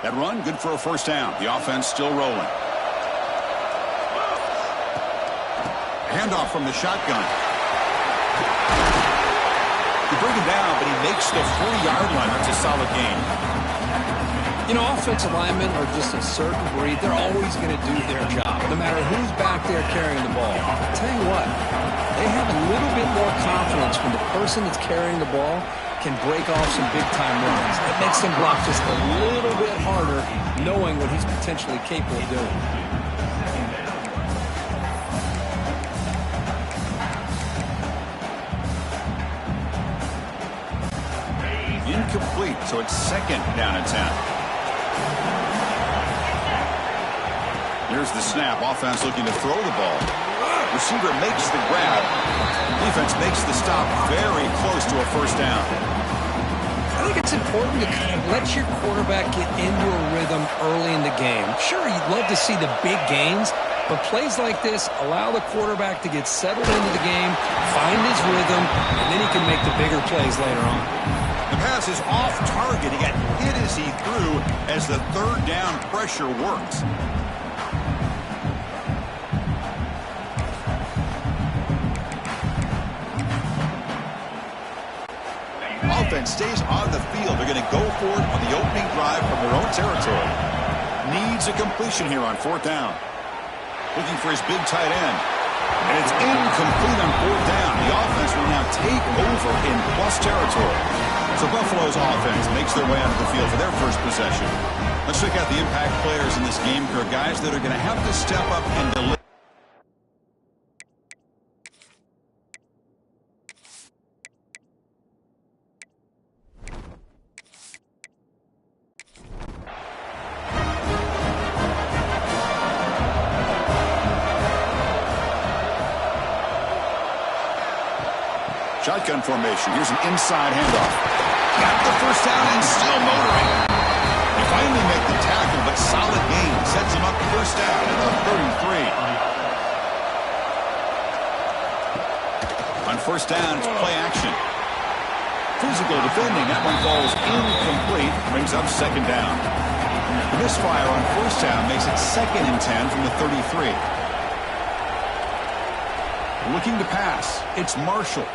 That run, good for a first down. The offense still rolling. Handoff from the shotgun. You bring him down, but he makes the 40-yard line. That's a solid gain. You know, offensive linemen are just a certain breed. They're always going to do their job, no matter who's back there carrying the ball. I'll tell you what, they have a little bit more confidence when the person that's carrying the ball can break off some big-time runs. It makes them block just a little bit harder, knowing what he's potentially capable of doing. Incomplete, so it's second down and 10. Here's the snap. Offense looking to throw the ball. Receiver makes the grab. Defense makes the stop very close to a first down. I think it's important to kind of let your quarterback get into a rhythm early in the game. Sure, you'd love to see the big gains, but plays like this allow the quarterback to get settled into the game, find his rhythm, and then he can make the bigger plays later on. The pass is off target. He got hit as he threw as the third down pressure works. Offense stays on the field. They're going to go for it on the opening drive from their own territory. Needs a completion here on fourth down. Looking for his big tight end. And it's incomplete on fourth down. The offense will now take over in plus territory. So Buffalo's offense makes their way onto the field for their first possession. Let's check out the impact players in this game. There are guys that are going to have to step up and deliver. Shotgun formation. Here's an inside handoff. Got the first down and still motoring. They finally make the tackle, but solid gain. Sets him up first down at the 33. On first down, it's play action. Physical defending. That one falls incomplete. Brings up second down. The misfire on first down makes it 2nd and 10 from the 33. Looking to pass. It's Marshall.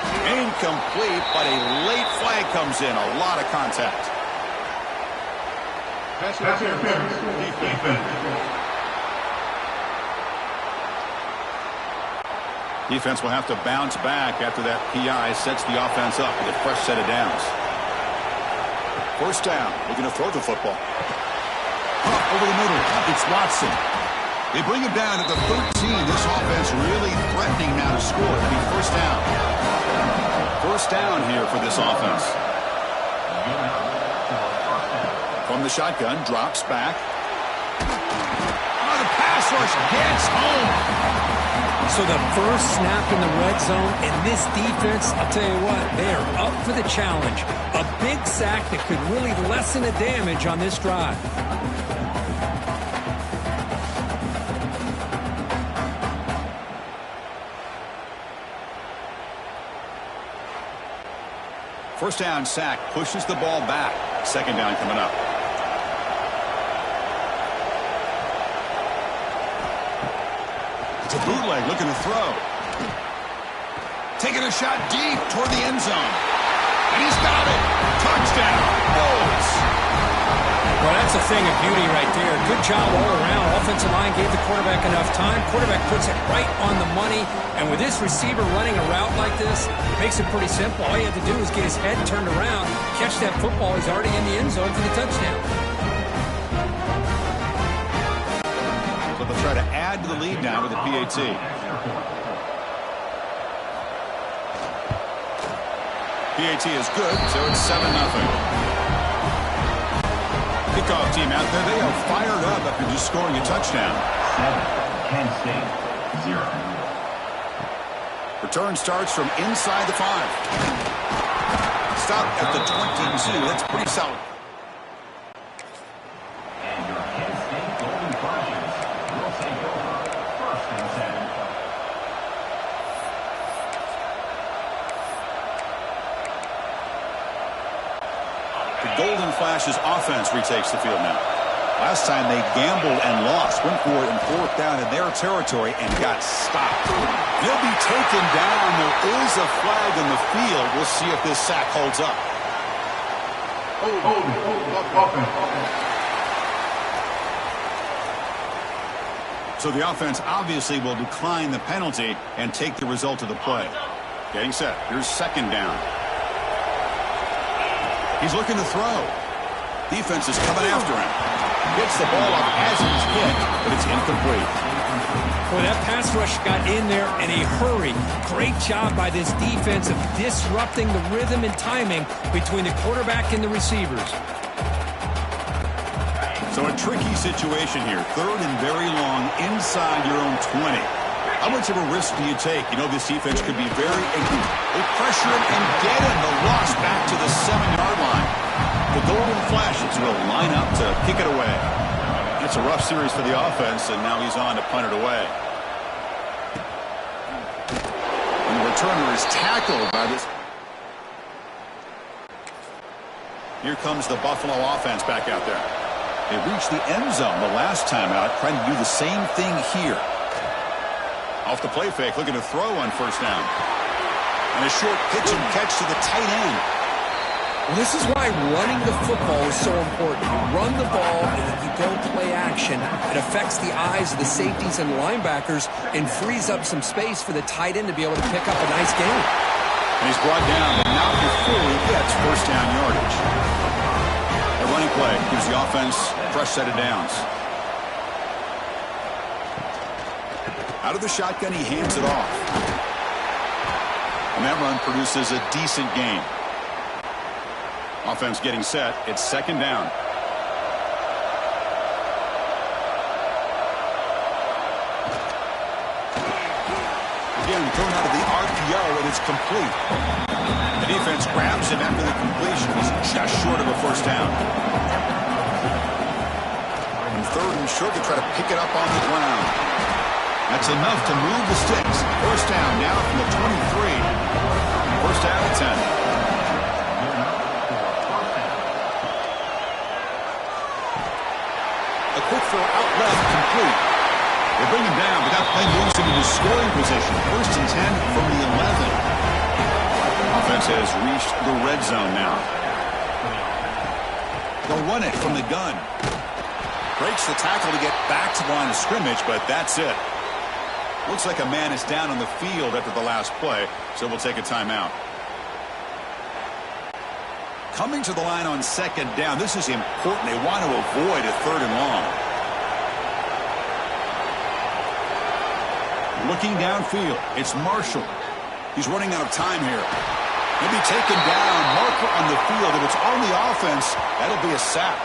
Incomplete, but a late flag comes in. A lot of contact. Defense will have to bounce back after that PI sets the offense up with a fresh set of downs. First down, looking to throw the football. Up over the middle, it's Watson. They bring him down at the 13. This offense really threatening now to score. It'll be first down. First down here for this offense. From the shotgun, drops back. Oh, the pass rush gets home. So the first snap in the red zone, and this defense, I'll tell you what, they are up for the challenge. A big sack that could really lessen the damage on this drive. First down sack pushes the ball back. Second down coming up. It's a bootleg looking to throw. Taking a shot deep toward the end zone. And he's got it. Touchdown. Bulls. Well, that's a thing of beauty right there. Good job all around. Offensive line gave the quarterback enough time. Quarterback puts it right on the money. And with this receiver running a route like this, it makes it pretty simple. All you have to do is get his head turned around, catch that football. He's already in the end zone for the touchdown. So they'll try to add to the lead now with the PAT. PAT is good, so it's 7-0. Kickoff team out there, they are fired up after just scoring a touchdown. 7, Penn State, 0. Return starts from inside the 5. Stop at the 22. That's pretty solid. And your Penn State Golden Chargers will take over 1st and 7. The Golden Flash Flash's offense retakes the field now. Last time they gambled and lost. Went for it in 4th down in their territory and got stopped. He'll be taken down. There is a flag in the field. We'll see if this sack holds up. So the offense obviously will decline the penalty and take the result of the play. Getting set. Here's 2nd down. He's looking to throw. Defense is coming after him. Gets the ball up as he's hit, but it's incomplete. Boy, that pass rush got in there in a hurry. Great job by this defense of disrupting the rhythm and timing between the quarterback and the receivers. So a tricky situation here. 3rd and very long inside your own 20. How much of a risk do you take? You know this defense could be very angry. They pressure him and get him. The loss back to the 7-yard line. The Golden Flashes will line up to kick it away. It's a rough series for the offense, and now he's on to punt it away. And the returner is tackled by this. Here comes the Buffalo offense back out there. They reached the end zone the last time out, trying to do the same thing here. Off the play fake, looking to throw on 1st down. And a short pitch and catch to the tight end. Well, this is why running the football is so important. You run the ball, and if you go play action, it affects the eyes of the safeties and linebackers and frees up some space for the tight end to be able to pick up a nice gain. And he's brought down, but not before he gets 1st down yardage. A running play gives the offense a fresh set of downs. Out of the shotgun, he hands it off. And that run produces a decent gain. Offense getting set. It's 2nd down. Again, thrown out of the RPO, and it's complete. The defense grabs him after the completion. He's just short of a 1st down. And 3rd and short to try to pick it up on the ground. That's enough to move the sticks. 1st down now from the 23. 1st down at 10. A quick throw out left, complete. They bring him down, but that play moves him into scoring position. 1st and 10 from the 11. Offense has reached the red zone now. They'll run it from the gun. Breaks the tackle to get back to the line of scrimmage, but that's it. Looks like a man is down on the field after the last play, so we'll take a timeout. Coming to the line on 2nd down. This is important. They want to avoid a 3rd and long. Looking downfield. It's Marshall. He's running out of time here. He'll be taken down. Marker on the field. If it's on the offense, that'll be a sack.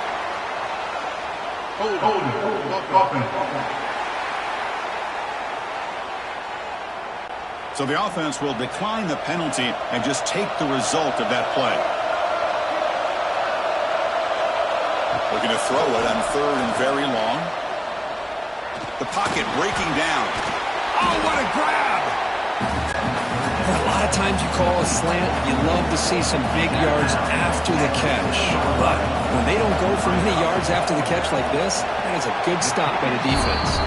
So the offense will decline the penalty and just take the result of that play. Looking to throw it on 3rd and very long. The pocket breaking down. Oh, what a grab! A lot of times you call a slant, you love to see some big yards after the catch. But when they don't go for many yards after the catch like this, that is a good stop by the defense.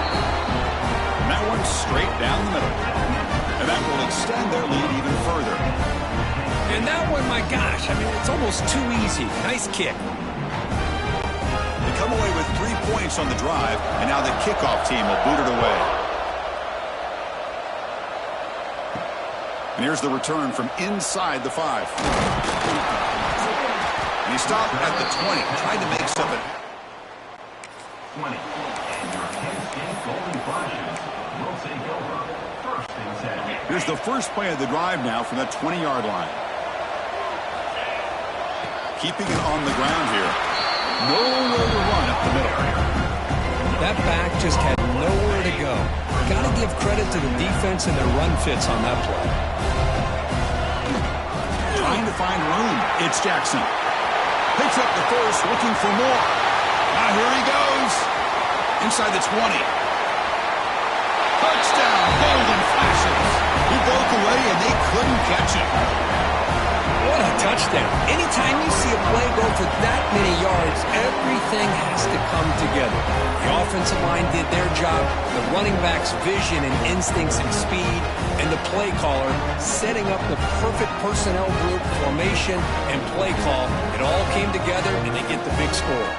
And that one's straight down the middle. And that will extend their lead even further. And that one, my gosh, I mean, it's almost too easy. Nice kick. They come away with 3 points on the drive, and now the kickoff team will boot it away. And here's the return from inside the 5. And he stopped at the 20, tried to make something. 20. And your Kansas City Golden Flashes will take over. 1st and 10. Here's the first play of the drive now from that 20-yard line. Keeping it on the ground here. Nowhere to run up the middle. That back just had nowhere to go. Got to give credit to the defense and their run fits on that play. Trying to find room. It's Jackson. Picks up the first, looking for more. Now here he goes. Inside the 20. Touchdown, Golden Flashes. He broke away and they couldn't catch him. What a touchdown. Anytime you see a play go for that many yards, everything has to come together. The offensive line did their job, the running back's vision and instincts and speed, and the play caller setting up the perfect personnel group, formation, and play call. It all came together, and they get the big score.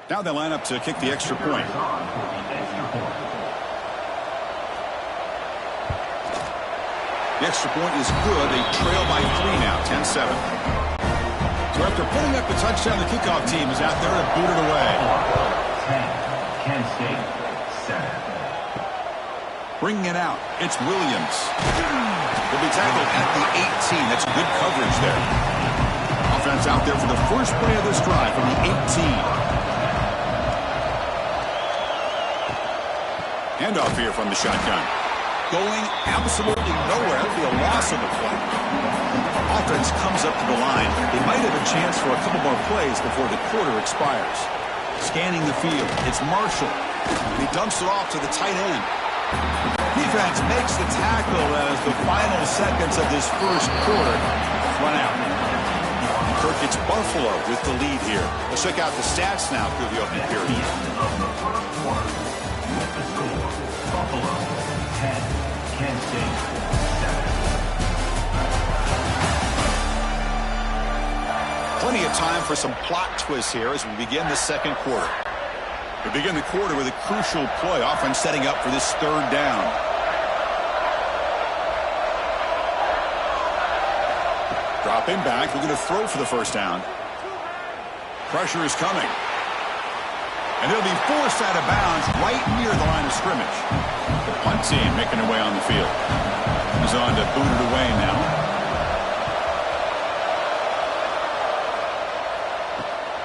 Now they line up to kick the extra point. The extra point is good. They trail by 3 now, 10-7. So after putting up the touchdown, the kickoff team is out there to boot it away. 10, Kent State, 7. Bringing it out, it's Williams. Will be tackled at the 18. That's good coverage there. Offense out there for the first play of this drive from the 18. Handoff here from the shotgun. Going absolutely nowhere. That'll be a loss of the play. Offense comes up to the line. They might have a chance for a couple more plays before the quarter expires. Scanning the field. It's Marshall. He dumps it off to the tight end. Defense makes the tackle as the final seconds of this first quarter run out. Kirk, it's Buffalo with the lead here. Let's check out the stats now through the opening period. Buffalo, 10, Kent State, 7. Plenty of time for some plot twists here as we begin the second quarter. We begin the quarter with a crucial play, often setting up for this third down. Dropping back, looking to throw for the first down. Pressure is coming. And he'll be forced out of bounds right near the line of scrimmage. The punt team making their way on the field. He's on to boot it away now.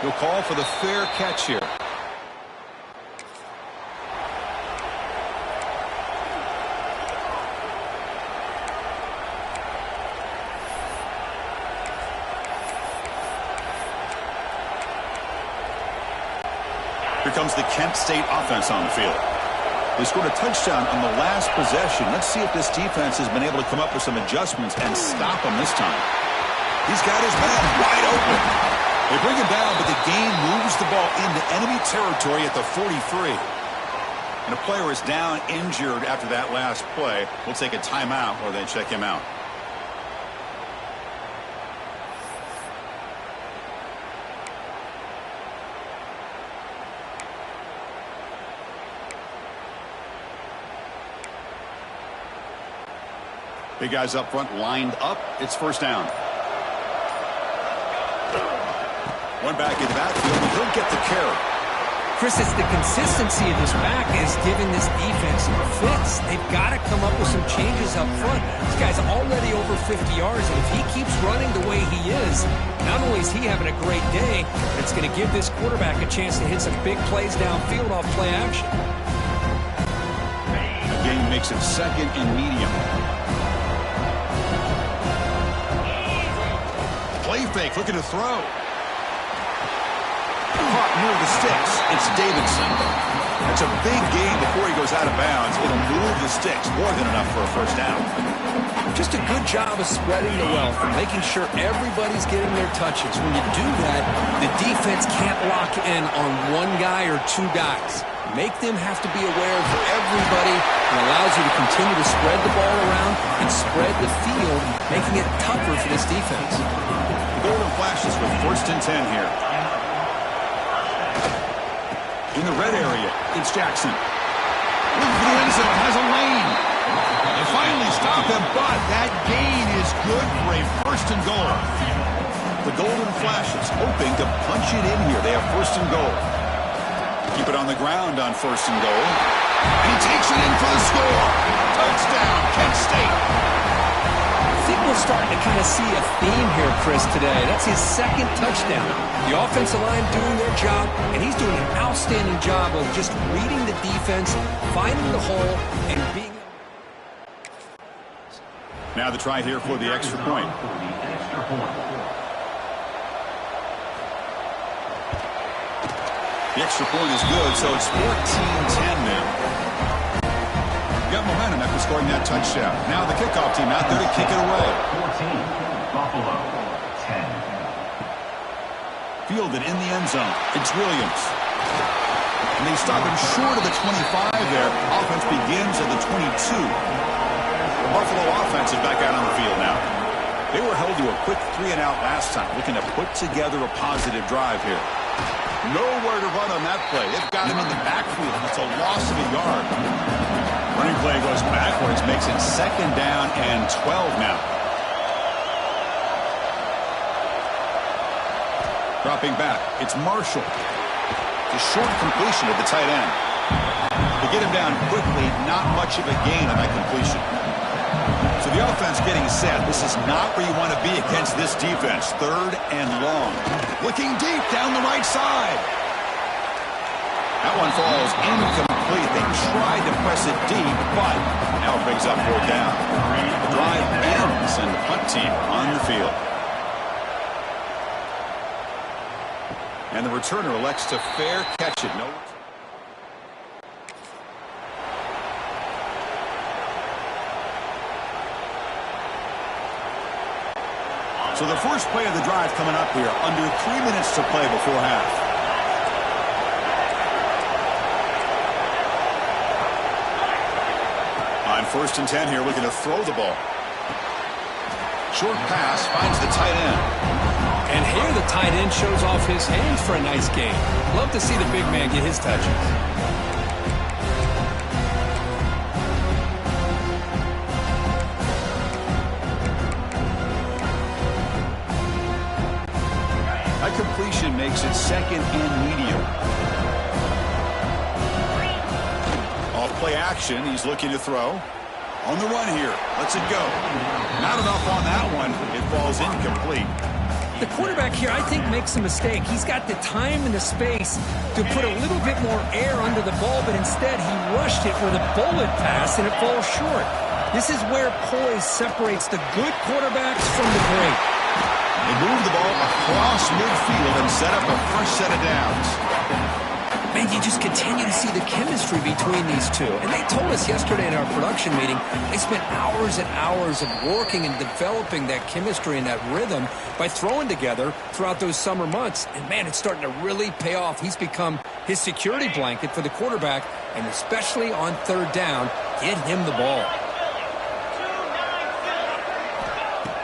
He'll call for the fair catch here. Here comes the Kent State offense on the field. They scored a touchdown on the last possession. Let's see if this defense has been able to come up with some adjustments and stop them this time. He's got his man wide open. They bring him down, but the game moves the ball into enemy territory at the 43. And a player is down injured after that last play. We'll take a timeout while they check him out. Big guys up front lined up. It's first down. One back in the backfield, and he'll get the carry. Chris, it's the consistency of this back is giving this defense fits. They've got to come up with some changes up front. This guy's already over 50 yards, and if he keeps running the way he is, not only is he having a great day, it's going to give this quarterback a chance to hit some big plays downfield off play action. The game makes it second and medium. Play fake, looking to throw. Caught near the sticks. It's Davidson. That's a big gain before he goes out of bounds. It'll move the sticks, more than enough for a first down. Just a good job of spreading the wealth and making sure everybody's getting their touches. When you do that, the defense can't lock in on one guy or two guys. Make them have to be aware of everybody, and allows you to continue to spread the ball around and spread the field, making it tougher for this defense. Golden flashes with first and 10 here. In the red area, it's Jackson. Looking for the end zone, has a lane. They finally stop him, but that gain is good for a first and goal. The Golden Flashes hoping to punch it in here. They have first and goal. Keep it on the ground on first and goal. And he takes it in for the score. Touchdown, Kent State. I think we're starting to kind of see a theme here, Chris, today. That's his second touchdown. The offensive line doing their job, and he's doing an outstanding job of just reading the defense, finding the hole, and being... Now the try here for the extra point. The extra point is good, so it's 14-10 now. Got momentum after scoring that touchdown. Now the kickoff team out there to kick it away. 14, Buffalo, 10. Fielded in the end zone. It's Williams. And they stop him short of the 25 there. Offense begins at the 22. The Buffalo offense is back out on the field now. They were held to a quick 3-and-out last time, looking to put together a positive drive here. Nowhere to run on that play. They've got him in the backfield. It's a loss of a yard. Running play goes backwards, makes it 2nd down and 12 now. Dropping back, it's Marshall. It's a short completion of the tight end. To get him down quickly, not much of a gain on that completion. So the offense getting set. This is not where you want to be against this defense. 3rd and long. Looking deep down the right side. That one falls incomplete. They tried to press it deep, but now it brings up 4th down. The drive ends and the punt team on the field. And the returner elects to fair catch it. No. So the first play of the drive coming up here. Under 3 minutes to play before half. On 1st and 10 here, looking to throw the ball. Short pass finds the tight end. And here the tight end shows off his hands for a nice game. Love to see the big man get his touches. That completion makes it 2nd and medium. Off play action, he's looking to throw. On the run here, lets it go. Not enough on that one. It falls incomplete. The quarterback here, I think, makes a mistake. He's got the time and the space to put a little bit more air under the ball, but instead he rushed it with a bullet pass, and it falls short. This is where poise separates the good quarterbacks from the great. They move the ball across midfield and set up a first set of downs. Man, you just continue to see the chemistry between these two. And they told us yesterday in our production meeting, they spent hours and hours of working and developing that chemistry and that rhythm by throwing together throughout those summer months. And man, it's starting to really pay off. He's become his security blanket for the quarterback, and especially on 3rd down, get him the ball.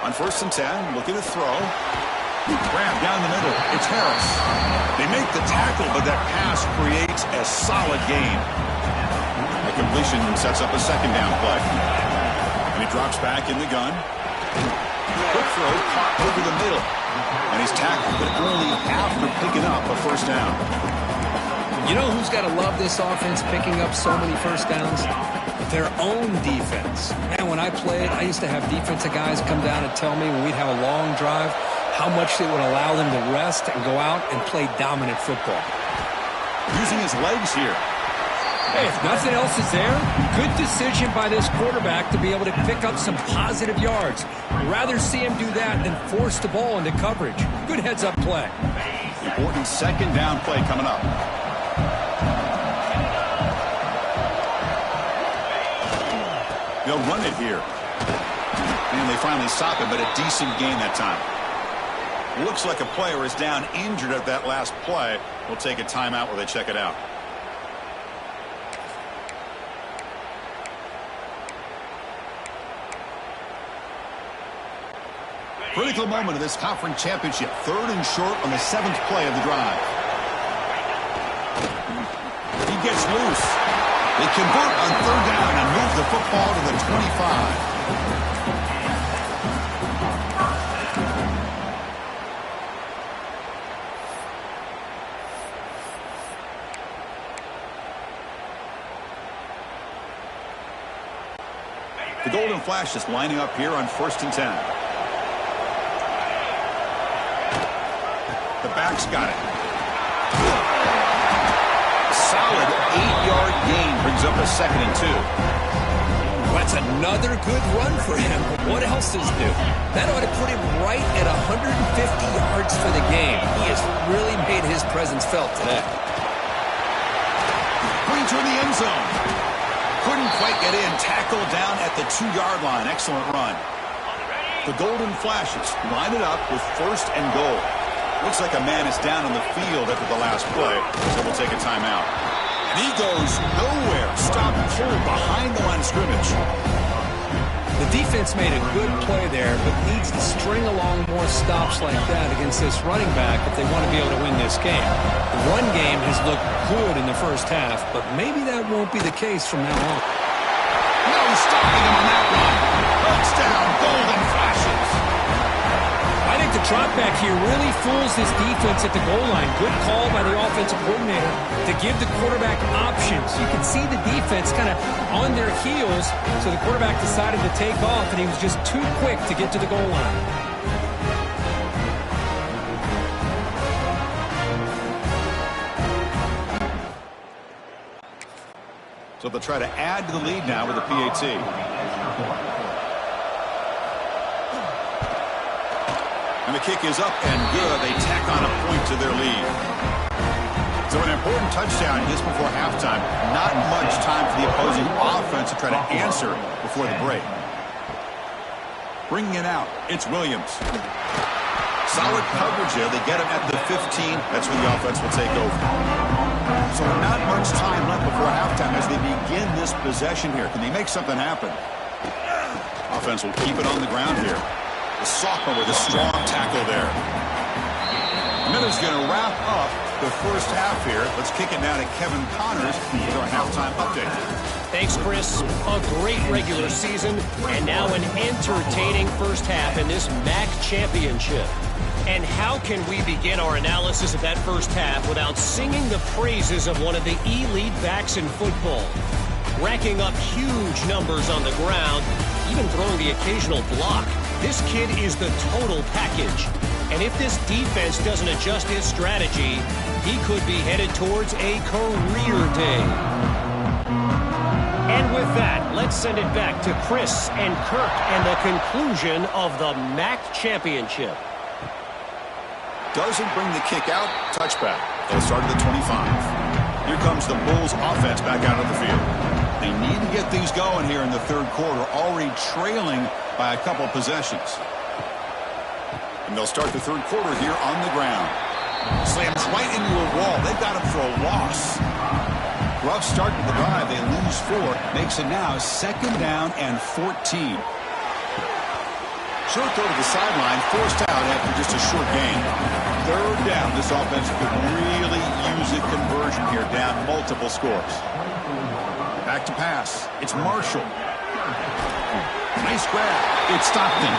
On 1st and 10, looking to throw. Grab down the middle. It's Harris. They make the tackle, but that pass creates a solid gain. The completion sets up a 2nd down play. And he drops back in the gun. Quick throw, caught over the middle. And he's tackled, but only after picking up a 1st down. You know who's got to love this offense picking up so many 1st downs? Their own defense. Man, when I played, I used to have defensive guys come down and tell me when we'd have a long drive how much it would allow them to rest and go out and play dominant football. Using his legs here. Hey, if nothing else is there, good decision by this quarterback to be able to pick up some positive yards. I'd rather see him do that than force the ball into coverage. Good heads-up play. Important 2nd down play coming up. They'll run it here. And they finally stop it, but a decent gain that time. Looks like a player is down injured at that last play. We'll take a timeout while they check it out. Critical moment of this conference championship. 3rd and short on the 7th play of the drive. He gets loose. They convert on 3rd down and move the football to the 25. The Golden Flash is lining up here on 1st and 10. The back's got it. Solid 8-yard gain brings up a 2nd and 2. That's another good run for him. What else is new? That ought to put him right at 150 yards for the game. He has really made his presence felt today. Pointer in the end zone. Couldn't quite get in. Tackled down at the 2-yard line. Excellent run. The Golden Flashes line it up with 1st and goal. Looks like a man is down on the field after the last play, so we'll take a timeout. And he goes nowhere. Stopped cold behind the line of scrimmage. The defense made a good play there, but needs to string along more stops like that against this running back if they want to be able to win this game. The run game has looked good in the first half, but maybe that won't be the case from now on. No stopping him on that one. Touchdown, Golden Flashes. I think the drop back here really fools this defense at the goal line. Good call by the offensive coordinator to give the quarterback options. You can see the defense kind of on their heels, so the quarterback decided to take off, and he was just too quick to get to the goal line. So they'll try to add to the lead now with a PAT. And the kick is up and good. They tack on a point to their lead. So an important touchdown just before halftime. Not much time for the opposing offense to try to answer before the break. Bringing it out, it's Williams. Solid coverage here. They get him at the 15. That's when the offense will take over. So not much time left before halftime as they begin this possession here. Can they make something happen? Offense will keep it on the ground here. The sophomore with a strong tackle there. Miller's going to wrap up the first half here. Let's kick it now to Kevin Connors with our halftime update. Thanks, Chris. A great regular season and now an entertaining first half in this MAC championship. And how can we begin our analysis of that first half without singing the praises of one of the elite backs in football? Racking up huge numbers on the ground, even throwing the occasional block. This kid is the total package. And if this defense doesn't adjust his strategy, he could be headed towards a career day. And with that, let's send it back to Chris and Kirk and the conclusion of the MAC championship. Doesn't bring the kick out. Touchback. They'll start at the 25. Here comes the Bulls offense back out of the field. They need to get things going here in the third quarter, already trailing by a couple possessions. And they'll start the third quarter here on the ground. Slams right into a wall. They've got him for a loss. Rough start to the drive. They lose 4. Makes it now 2nd down and 14. Short throw to the sideline, forced out after just a short gain. 3rd down. This offense could really use a conversion here, down multiple scores. Back to pass. It's Marshall. Nice grab. It's Stockton.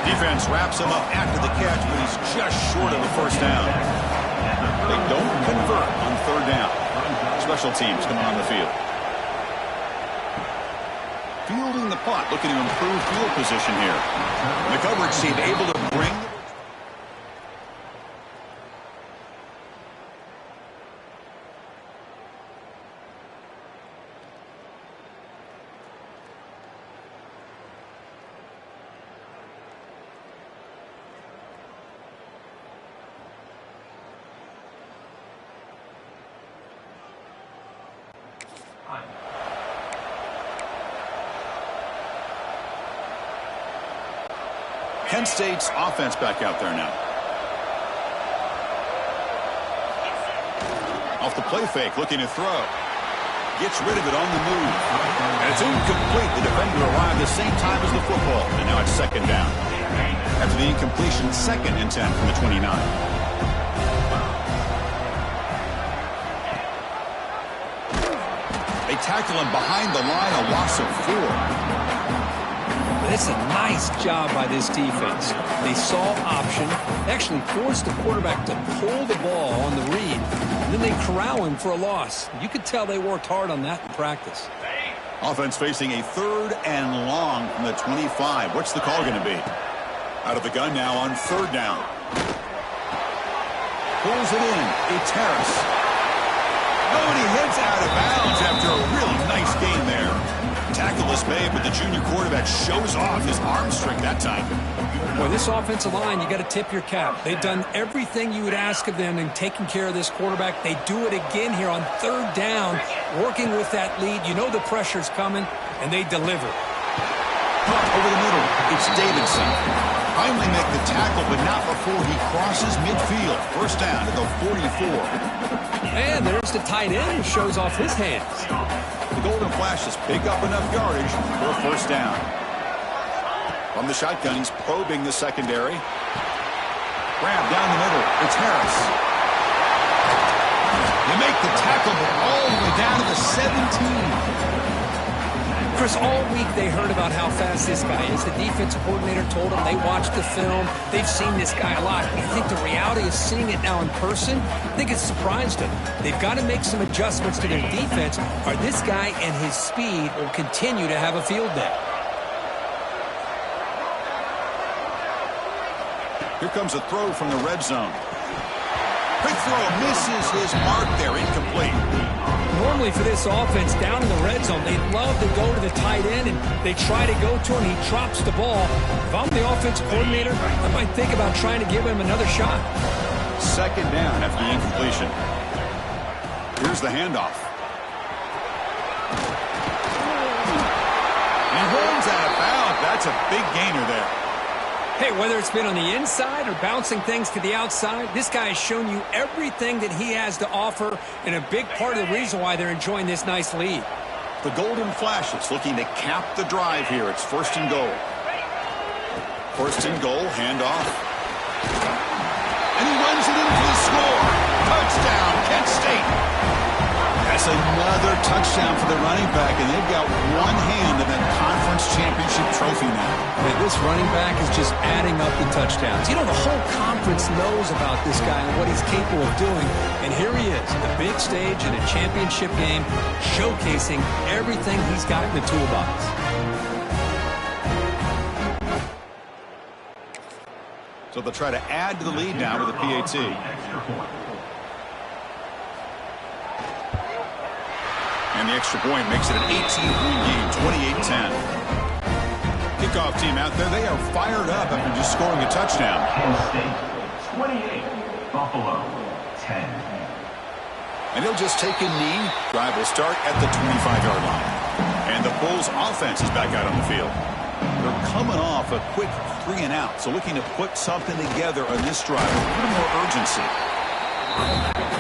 Defense wraps him up after the catch, but he's just short of the first down. They don't convert on 3rd down. Special teams come on the field. Fielding the punt, looking to improve field position here. And the coverage team able to bring... Penn State's offense back out there now. Off the play fake, looking to throw. Gets rid of it on the move. And it's incomplete. The defender arrived the same time as the football. And now it's 2nd down. After the incompletion, 2nd and 10 from the 29. They tackle him behind the line, a loss of 4. It's a nice job by this defense. They saw option, actually forced the quarterback to pull the ball on the read, and then they corral him for a loss. You could tell they worked hard on that in practice. Offense facing a 3rd and long from the 25. What's the call going to be? Out of the gun now on 3rd down. Pulls it in. It's Harris. Oh, and he heads out of bounds after a really nice game there. Tackle reckless move, but the junior quarterback shows off his arm strength that time. Boy, this offensive line, you got to tip your cap. They've done everything you would ask of them in taking care of this quarterback. They do it again here on third down, working with that lead. You know the pressure's coming, and they deliver. Over the middle, it's Davidson. Finally make the tackle, but not before he crosses midfield. First down at the 44. And there's the tight end who shows off his hands. The Golden Flashes pick up enough yardage for a first down. From the shotgun, he's probing the secondary. Grab down the middle. It's Harris. They make the tackle, but all the way down to the 17. Chris, all week they heard about how fast this guy is. The defensive coordinator told them they watched the film. They've seen this guy a lot. I think the reality is seeing it now in person, I think it's surprised them. They've got to make some adjustments to their defense, or this guy and his speed will continue to have a field day. Here comes a throw from the red zone. Quick throw, misses his mark there, incomplete. Normally for this offense, down in the red zone, they love to go to the tight end, and they try to go to him. He drops the ball. If I'm the offensive coordinator, I might think about trying to give him another shot. Second down after the incompletion. Here's the handoff. He runs out of bounds. That's a big gainer there. Hey, whether it's been on the inside or bouncing things to the outside, this guy has shown you everything that he has to offer, and a big part of the reason why they're enjoying this nice lead. The Golden Flashes looking to cap the drive here. It's first and goal. First and goal, handoff. And he runs it in for the score. Touchdown, Kent State. That's another touchdown for the running back, and they've got one hand in that conference championship trophy now. And this running back is just adding up the touchdowns. You know, the whole conference knows about this guy and what he's capable of doing. And here he is, the big stage in a championship game, showcasing everything he's got in the toolbox. So they'll try to add to the lead now with a PAT. And the extra point makes it an 18-point game, 28-10. Kickoff team out there, they are fired up after just scoring a touchdown. Kent State 28, Buffalo 10. And he'll just take a knee. Drive will start at the 25-yard line. And the Bulls offense is back out on the field. They're coming off a quick 3-and-out, so looking to put something together on this drive with a little more urgency.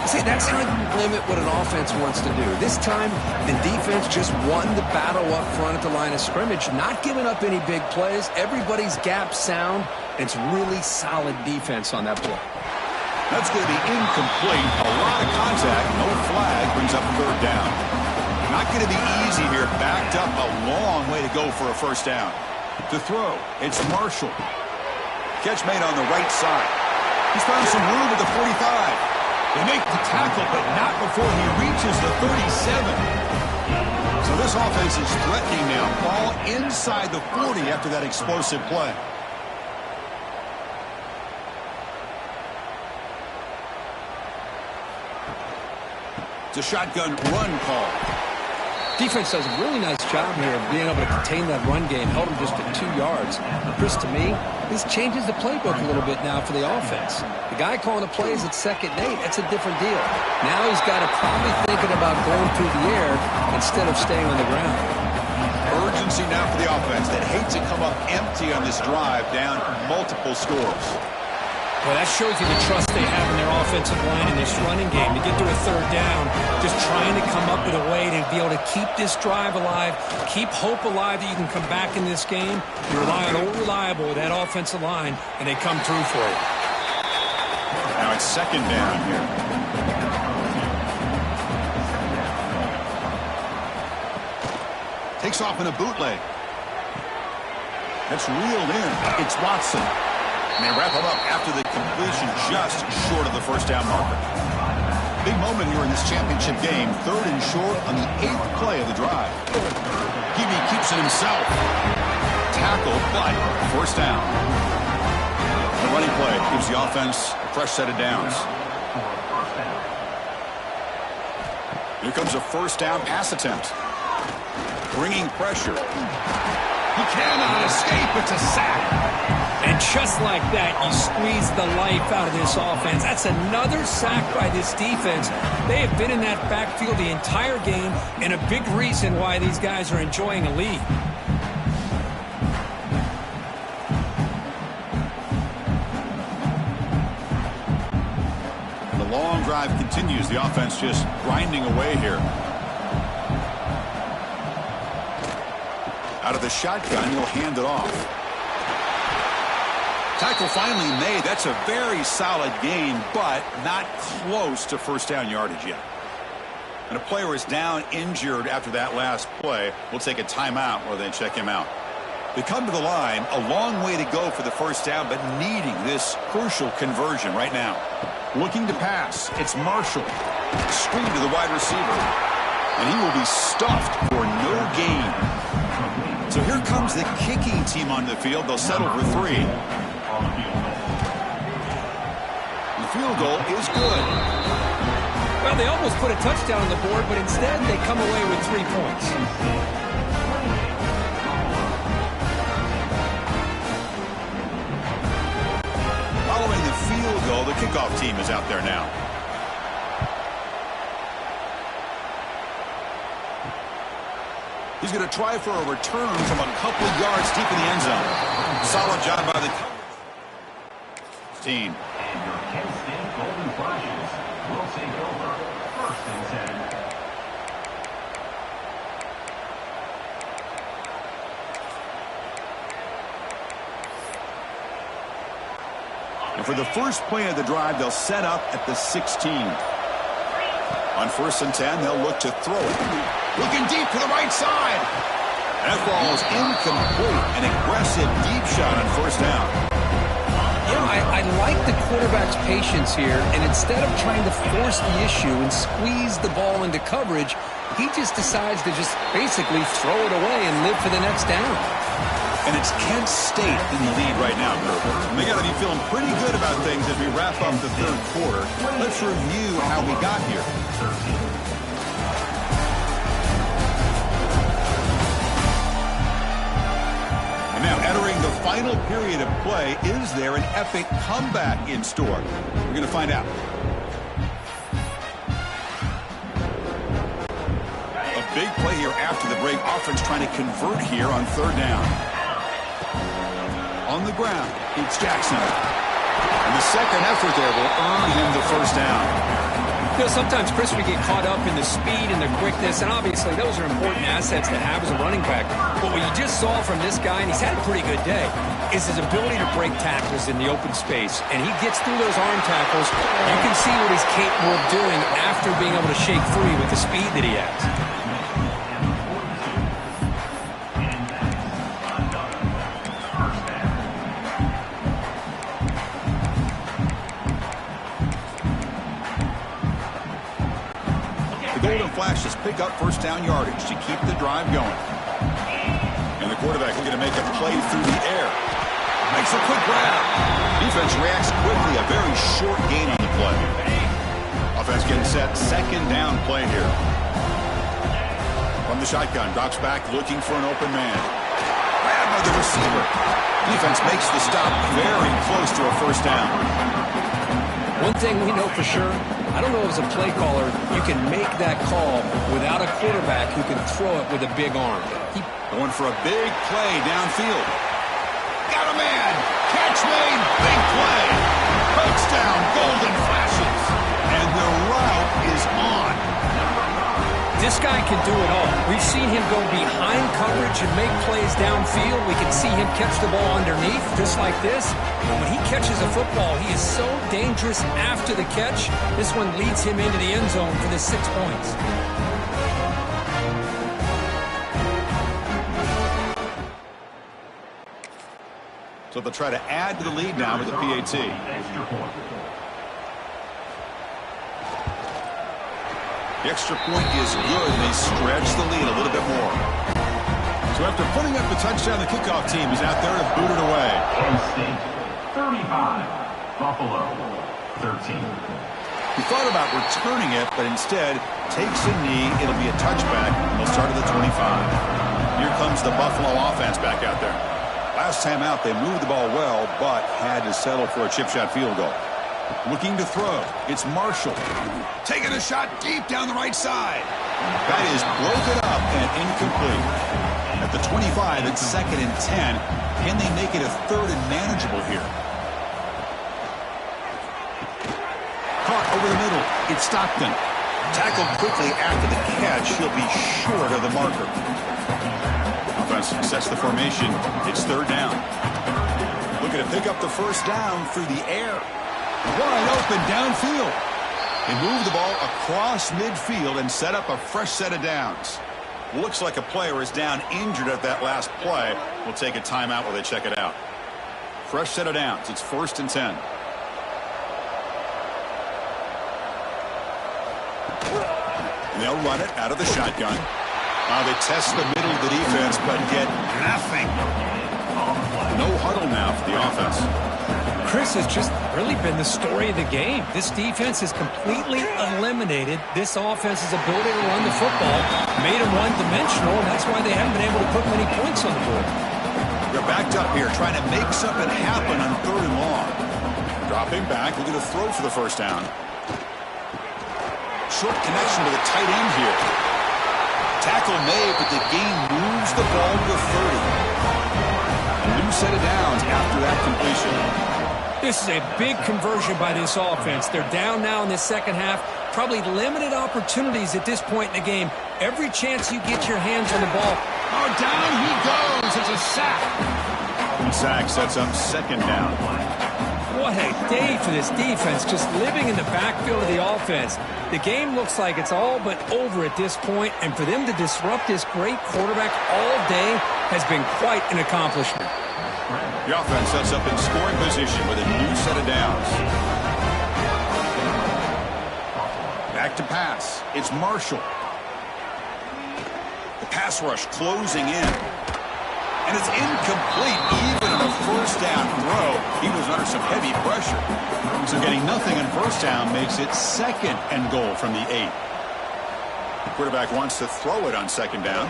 See, that's how you limit what an offense wants to do. This time, the defense just won the battle up front at the line of scrimmage, not giving up any big plays. Everybody's gap sound. It's really solid defense on that play. That's going to be incomplete. A lot of contact. No flag brings up third down. Not going to be easy here. Backed up a long way to go for a first down. To throw, it's Marshall. Catch made on the right side. He's found some room at the 45. They make the tackle, but not before he reaches the 37. So this offense is threatening now. Ball inside the 40 after that explosive play. It's a shotgun run call. Defense does a really nice job here of being able to contain that run game, held him just at 2 yards. Chris, to me, this changes the playbook a little bit now for the offense. The guy calling the plays at 2nd and 8, that's a different deal. Now he's got to probably thinking about going through the air instead of staying on the ground. Urgency now for the offense that hates to come up empty on this drive, down multiple scores. Well, that shows you the trust they have in their offensive line in this running game. To get to a third down, just trying to come up with a way to be able to keep this drive alive, keep hope alive that you can come back in this game. You rely on Old Reliable with that offensive line, and they come through for you. Now it's second down here. Takes off in a bootleg. That's reeled in. It's Watson. And they wrap him up after the completion just short of the first down marker. Big moment here in this championship game. 3rd and short on the 8th play of the drive. Gibby keeps it himself. Tackle, but first down. The running play gives the offense a fresh set of downs. Here comes a first down pass attempt. bringing pressure. He cannot escape. It's a sack. And just like that, you squeeze the life out of this offense. That's another sack by this defense. They have been in that backfield the entire game, and a big reason why these guys are enjoying a lead. The long drive continues. The offense just grinding away here. Out of the shotgun, he'll hand it off. Tackle finally made. That's a very solid gain, but not close to first down yardage yet. And a player is down injured after that last play. We'll take a timeout while they check him out. They come to the line, a long way to go for the first down, but needing this crucial conversion right now. Looking to pass. It's Marshall. Screen to the wide receiver. And he will be stuffed for no gain. So here comes the kicking team onto the field. They'll settle for 3. The field goal is good. Well, they almost put a touchdown on the board, but instead they come away with 3 points. Following the field goal, the kickoff team is out there now. He's going to try for a return from a couple yards deep in the end zone. Solid job by the team. And your Kent State Golden Flashes will take over. 1st and 10. And for the first play of the drive, they'll set up at the 16. On 1st and 10, they'll look to throw it. Looking deep to the right side. And that ball is incomplete. An aggressive deep shot on 1st down. You know, I like the quarterback's patience here, and instead of trying to force the issue and squeeze the ball into coverage, he just decides to just basically throw it away and live for the next down. And it's Kent State in the lead right now, Gerber. They got to be feeling pretty good about things as we wrap up the 3rd quarter. Let's review how we got here. And now entering the final period of play, is there an epic comeback in store? We're going to find out. A big play here after the break. Offense trying to convert here on 3rd down. On the ground, it's Jackson. And the second effort there will earn him the 1st down. You know, sometimes, Chris, we get caught up in the speed and the quickness, and obviously those are important assets to have as a running back. But what you just saw from this guy, and he's had a pretty good day, is his ability to break tackles in the open space. And he gets through those arm tackles. You can see what he's capable of doing after being able to shake free with the speed that he has. Flashes pick up 1st down yardage to keep the drive going. And the quarterback looking to make a play through the air. Makes a quick grab. Defense reacts quickly. A very short gain on the play. Offense getting set. 2nd down play here. From the shotgun. Drops back looking for an open man. Grabbed by the receiver. Defense makes the stop very close to a 1st down. One thing we know for sure, I don't know as a play caller, you can make that call without a quarterback who can throw it with a big arm. Going for a big play downfield. Got a man. Catch made. Big play. Touchdown. Golden Flashes. And the route is on. This guy can do it all. We've seen him go behind coverage and make plays downfield. We can see him catch the ball underneath, just like this. But when he catches a football, he is so dangerous after the catch. This one leads him into the end zone for the 6 points. So they'll try to add to the lead now with the PAT. The extra point is good, and they stretch the lead a little bit more. So after putting up the touchdown, the kickoff team is out there to boot it away. Kent State 35, Buffalo 13. He thought about returning it, but instead takes a knee. It'll be a touchback. They'll start at the 25. Here comes the Buffalo offense back out there. Last time out, they moved the ball well, but had to settle for a chip shot field goal. Looking to throw. It's Marshall. Taking a shot deep down the right side. That is broken up and incomplete. At the 25, it's 2nd and 10. Can they make it a 3rd and manageable here? Caught over the middle. It's Stockton. Tackled quickly after the catch. He'll be short of the marker. Offense sets the formation. It's 3rd down. Looking to pick up the 1st down through the air. Wide open downfield. They move the ball across midfield and set up a fresh set of downs. Looks like a player is down injured at that last play. We'll take a timeout while they check it out. Fresh set of downs. It's 1st and 10. And they'll run it out of the shotgun. They test the middle of the defense, but get nothing. No huddle now for the offense. Chris has just really been the story of the game. This defense has completely eliminated this offense's ability to run the football, made them one-dimensional, and that's why they haven't been able to put many points on the board. They're backed up here, trying to make something happen on 3rd and long. Dropping back, looking to throw for the 1st down. Short connection to the tight end here. Tackle made, but the game moves the ball to 30. A new set of downs after that completion. This is a big conversion by this offense. They're down now in the 2nd half. Probably limited opportunities at this point in the game. Every chance you get your hands on the ball. Oh, down he goes. It's a sack. And sack sets up 2nd down. What a day for this defense, just living in the backfield of the offense. The game looks like it's all but over at this point, and for them to disrupt this great quarterback all day has been quite an accomplishment. The offense sets up in scoring position with a new set of downs. Back to pass. It's Marshall. The pass rush closing in. And it's incomplete even on a 1st down throw. He was under some heavy pressure. So getting nothing on 1st down makes it 2nd and goal from the 8. The quarterback wants to throw it on 2nd down.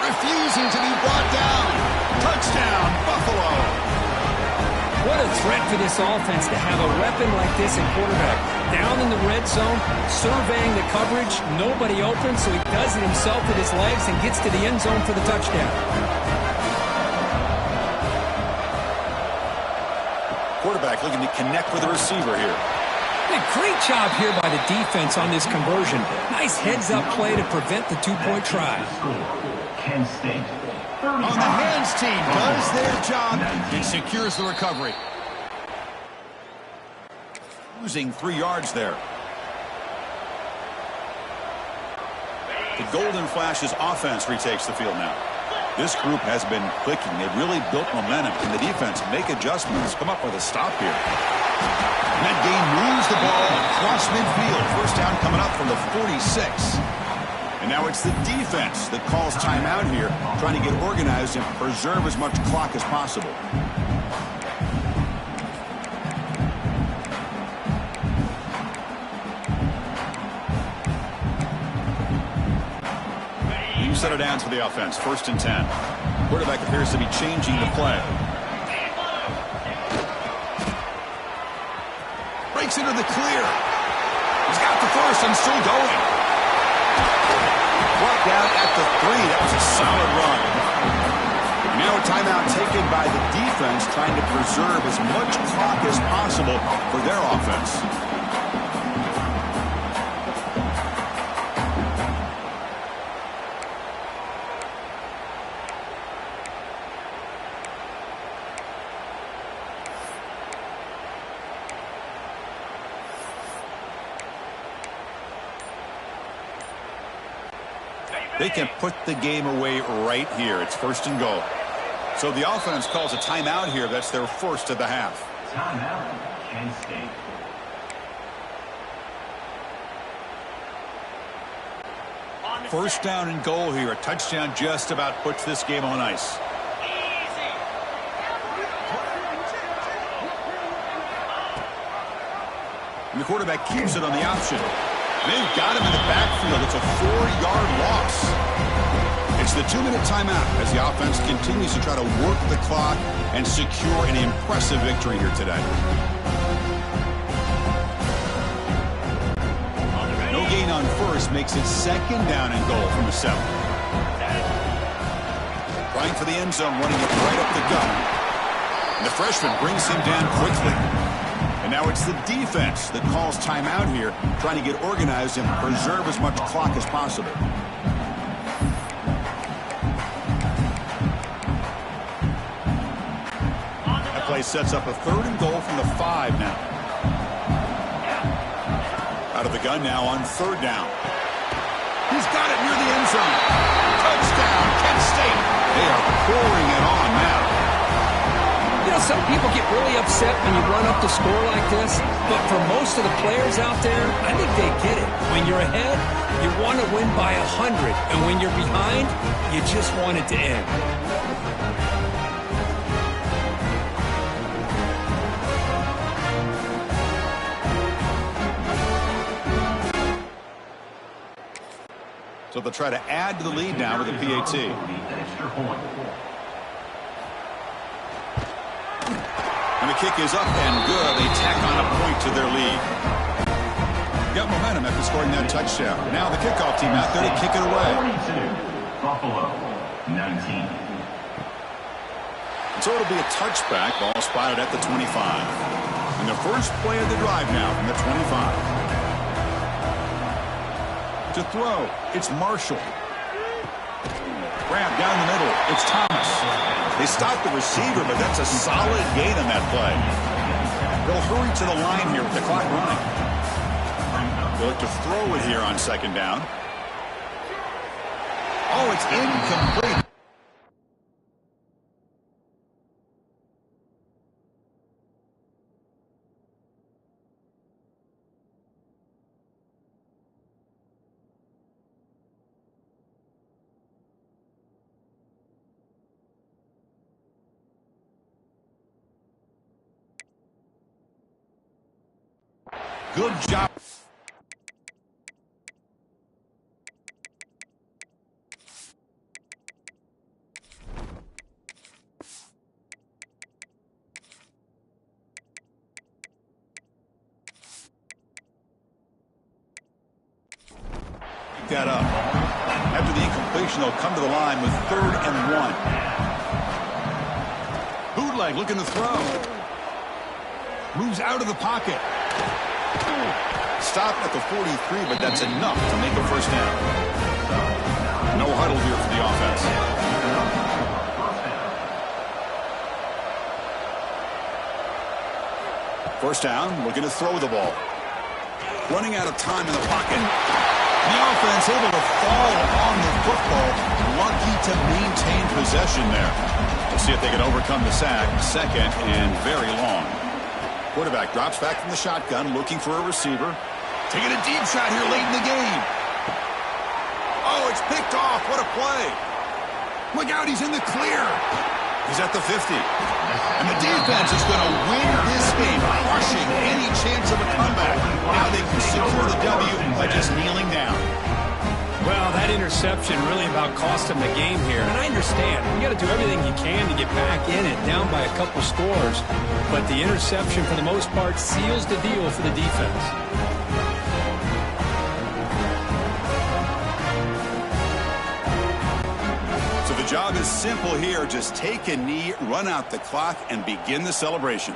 Refusing to be brought down. Touchdown, Buffalo. What a threat for this offense to have a weapon like this at quarterback. Down in the red zone, surveying the coverage, nobody open, so he does it himself with his legs and gets to the end zone for the touchdown. Quarterback looking to connect with the receiver here. A great job here by the defense on this conversion. Nice heads-up play to prevent the 2-point try. Kent State. On the hands team does their job and secures the recovery. Losing 3 yards there. The Golden Flashes offense retakes the field now. This group has been clicking. They've really built momentum. Can the defense make adjustments? Come up with a stop here. And that game moves the ball across midfield. 1st down coming up from the 46. And now it's the defense that calls timeout here, trying to get organized and preserve as much clock as possible. New set of downs for the offense, 1st and 10. Quarterback appears to be changing the play. Breaks into the clear. He's got the 1st and still going. Brought down at the 3. That was a solid run. Now a timeout taken by the defense, trying to preserve as much clock as possible for their offense. They can put the game away right here. It's 1st and goal. So the offense calls a timeout here. That's their 1st of the half. Timeout, Kent State. First down and goal here. A touchdown just about puts this game on ice. And the quarterback keeps it on the option. They've got him in the backfield. It's a 4-yard loss. It's the 2-minute timeout as the offense continues to try to work the clock and secure an impressive victory here today. No gain on first makes it 2nd down and goal from the 7. Trying for the end zone, running it right up the gut. And the freshman brings him down quickly. And now it's the defense that calls timeout here, trying to get organized and preserve as much clock as possible. That play sets up a 3rd and goal from the 5 now. Out of the gun now on 3rd down. He's got it near the end zone. Touchdown, Kent State. They are pouring it on now. You know, some people get really upset when you run up the score like this, but for most of the players out there, I think they get it. When you're ahead, you want to win by 100, and when you're behind, you just want it to end. So they'll try to add to the lead now with a PAT. And the kick is up and good. They tack on a point to their lead. Got momentum after scoring that touchdown. Now the kickoff team out there to kick it away. 42, Buffalo, 19. So it'll be a touchback. Ball spotted at the 25. And the first play of the drive now from the 25. To throw, it's Marshall. Grab down the middle, it's Thomas. They stop the receiver, but that's a solid gain on that play. They'll hurry to the line here with the clock running. They'll look to throw it here on 2nd down. Oh, it's incomplete. Good job. Pick that up. After the incompletion, they'll come to the line with 3rd and 1. Bootleg looking to throw. Moves out of the pocket. Stopped at the 43, but that's enough to make a 1st down. No huddle here for the offense. First down, looking to throw the ball. Running out of time in the pocket. The offense able to fall on the football. Lucky to maintain possession there. Let's see if they can overcome the sack. 2nd and very long. Quarterback drops back from the shotgun, looking for a receiver. Taking a deep shot here late in the game. Oh, it's picked off. What a play. Look out, he's in the clear. He's at the 50. And the defense is going to win this game, crushing any chance of a comeback. Now they can secure the W by just kneeling down. Well, that interception really about cost them the game here. And I understand. You got to do everything you can to get back in it, down by a couple scores. But the interception, for the most part, seals the deal for the defense. So the job is simple here. Just take a knee, run out the clock, and begin the celebration.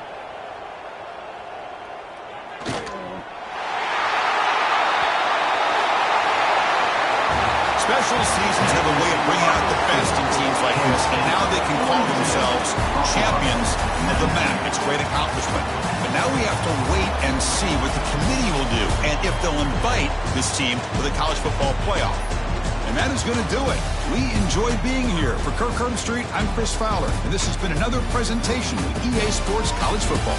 Special seasons have a way of bringing out the best in teams like this, and now they can call themselves champions of the MAC. It's a great accomplishment. But now we have to wait and see what the committee will do, and if they'll invite this team to the college football playoff. And that is going to do it. We enjoy being here. For Kirk Herbstreit, I'm Chris Fowler, and this has been another presentation of EA Sports College Football.